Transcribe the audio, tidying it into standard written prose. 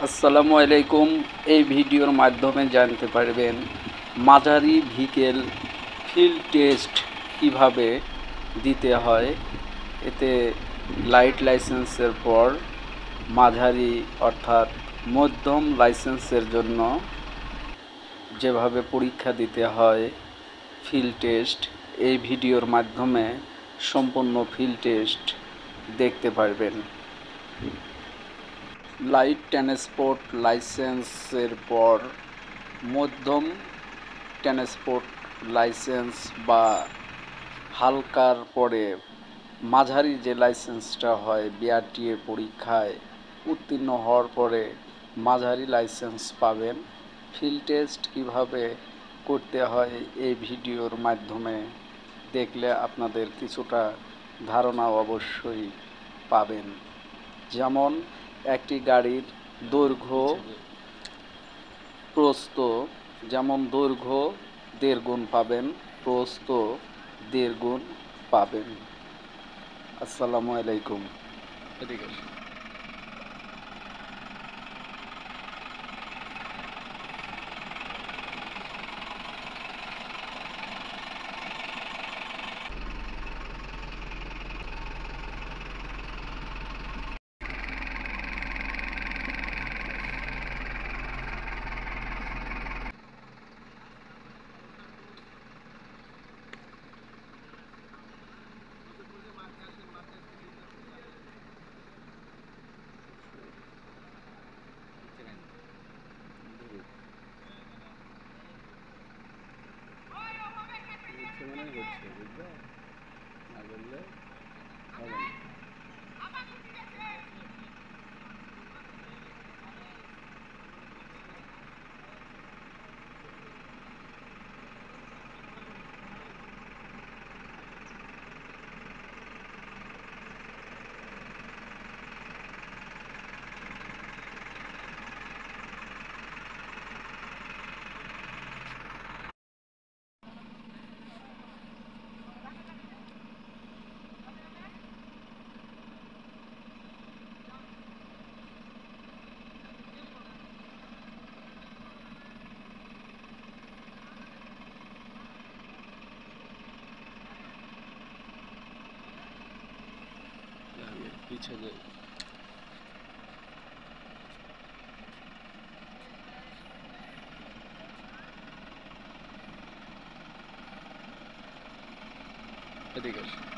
আসসালামু আলাইকুম। এই ভিডিওর মাধ্যমে জানতে পারবেন মাঝারি ভেহিকেল ফিল্ড টেস্ট কিভাবে দিতে হয়। এতে লাইট লাইসেন্সের পর মাঝারি অর্থাৎ মধ্যম লাইসেন্সের জন্য যেভাবে পরীক্ষা দিতে হয় ফিল্ড টেস্ট, এই ভিডিওর মাধ্যমে সম্পূর্ণ ফিল্ড টেস্ট দেখতে পারবেন। লাইট ট্রান্সপোর্ট লাইসেন্সের পর মধ্যম ট্রান্সপোর্ট লাইসেন্স বা হালকার পরে মাঝারি যে লাইসেন্সটা হয় বিআরটিএ পরীক্ষায় উত্তীর্ণ হওয়ার পরে মাঝারি লাইসেন্স পাবেন। ফিল্ড টেস্ট কীভাবে করতে হয় এই ভিডিওর মাধ্যমে দেখলে আপনাদের কিছুটা ধারণা অবশ্যই পাবেন। যেমন একটি গাড়ির দৈর্ঘ্য প্রস্থ, যেমন দৈর্ঘ্য 1.5 গুণ পাবেন, প্রস্থ 1.5 গুণ পাবেন। আসসালামু আলাইকুম। হচ্ছে বুঝলে, না বললে হবে না। पीछे गए ठीक है।